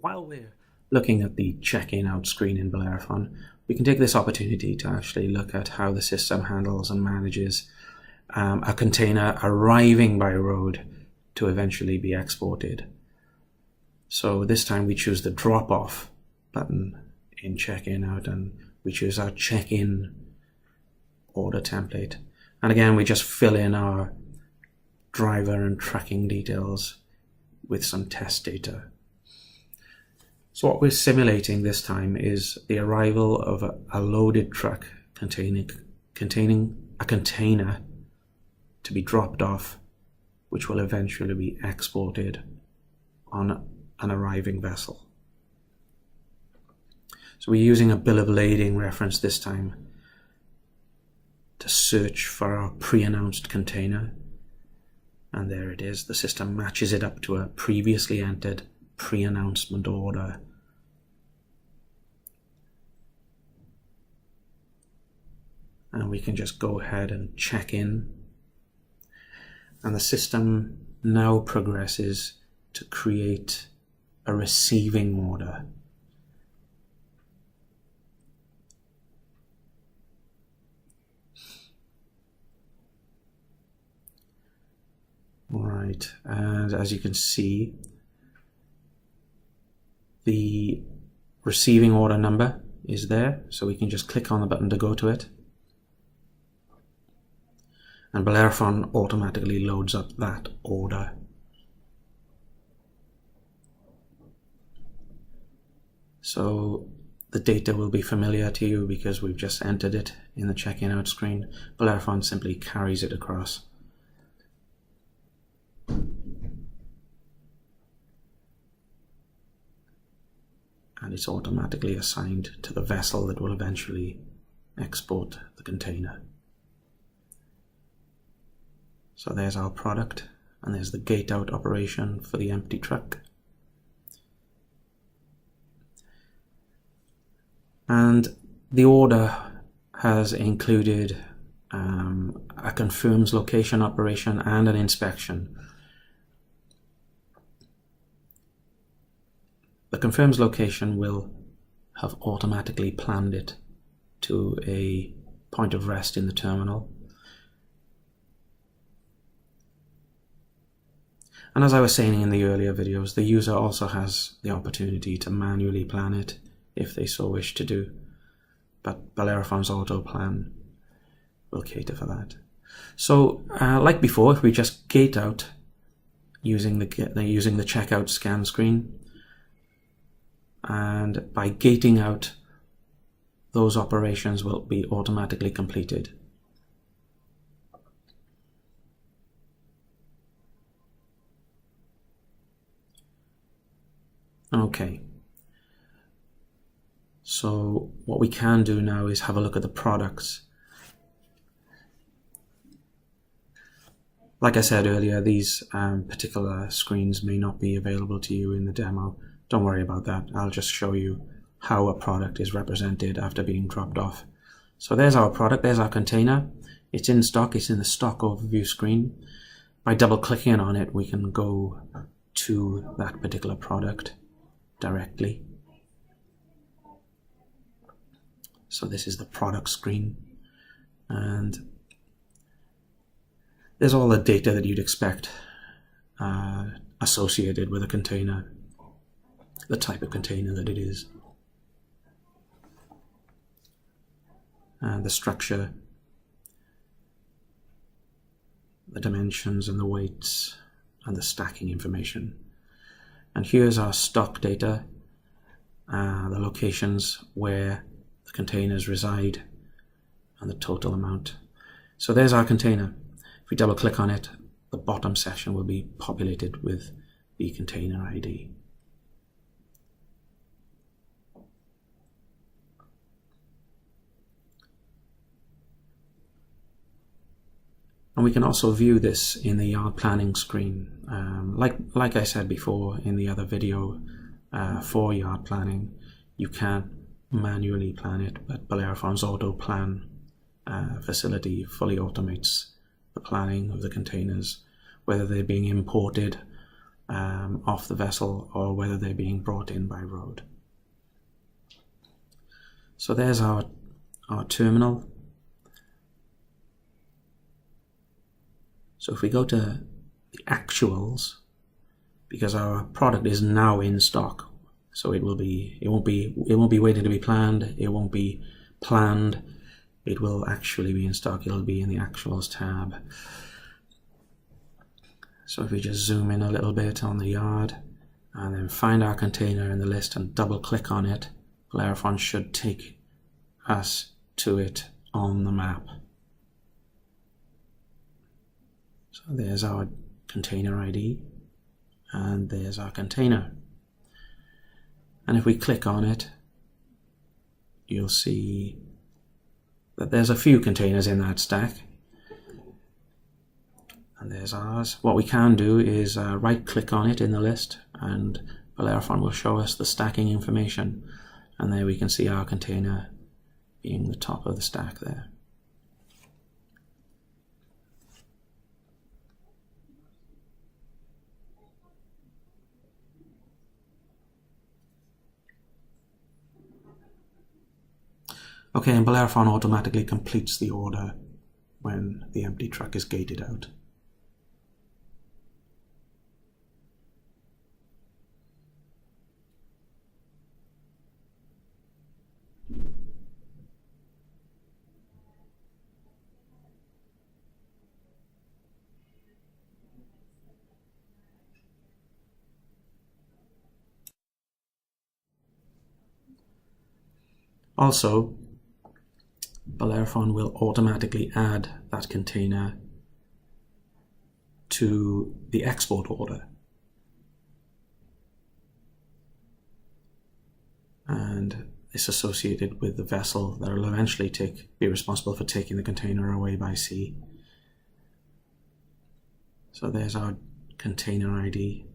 while we're looking at the check-in out screen in BELLEROPHON, we can take this opportunity to actually look at how the system handles and manages a container arriving by road to eventually be exported. So this time we choose the drop-off button in check-in out, and we choose our check-in order template. And again, we just fill in our driver and tracking details with some test data. So what we're simulating this time is the arrival of a loaded truck containing a container to be dropped off, which will eventually be exported on an arriving vessel. So we're using a bill of lading reference this time to search for our pre-announced container. And there it is. The system matches it up to a previously entered pre-announcement order. And we can just go ahead and check in. And the system now progresses to create a receiving order. Right, and as you can see, the receiving order number is there, so we can just click on the button to go to it. And BELLEROPHON automatically loads up that order. So the data will be familiar to you because we've just entered it in the check-in out screen. BELLEROPHON simply carries it across. And it's automatically assigned to the vessel that will eventually export the container. So there's our product, and there's the gate out operation for the empty truck. And the order has included a confirms location operation and an inspection. The confirms location will have automatically planned it to a point of rest in the terminal. And as I was saying in the earlier videos, the user also has the opportunity to manually plan it if they so wish to do, but BELLEROPHON's auto plan will cater for that. So like before, if we just gate out using the checkout scan screen, and by gating out, those operations will be automatically completed. Okay, so what we can do now is have a look at the products. Like I said earlier, these particular screens may not be available to you in the demo. Don't worry about that. I'll just show you how a product is represented after being dropped off. So there's our product, there's our container. It's in stock, it's in the stock overview screen. By double clicking on it, we can go to that particular product directly. So this is the product screen, and there's all the data that you'd expect associated with a container, the type of container that it is, and the structure, the dimensions and the weights, and the stacking information. And here's our stock data, the locations where the containers reside, and the total amount. So there's our container. If we double click on it, the bottom section will be populated with the container ID. And we can also view this in the yard planning screen. Like I said before in the other video, for yard planning, you can manually plan it, but BELLEROPHON's auto plan facility fully automates the planning of the containers, whether they're being imported off the vessel or whether they're being brought in by road. So there's our terminal. So if we go to the actuals, because our product is now in stock, so it won't be waiting to be planned, it won't be planned, it will actually be in stock. It'll be in the actuals tab. So if we just zoom in a little bit on the yard and then find our container in the list and double click on it, BELLEROPHON should take us to it on the map. So there's our container ID and there's our container. And if we click on it, you'll see that there's a few containers in that stack. And there's ours. What we can do is right click on it in the list and BELLEROPHON will show us the stacking information. And there we can see our container being the top of the stack there. Okay, and BELLEROPHON automatically completes the order when the empty truck is gated out. Also, BELLEROPHON will automatically add that container to the export order. And it's associated with the vessel that will eventually be responsible for taking the container away by sea. So there's our container ID.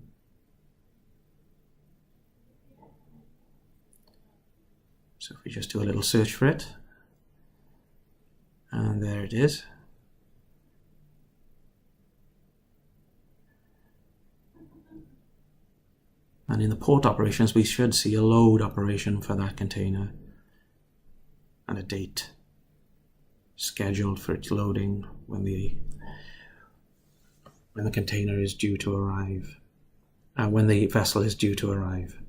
So if we just do a little search for it, and there it is. And in the port operations, we should see a load operation for that container and a date scheduled for its loading when the container is due to arrive, when the vessel is due to arrive.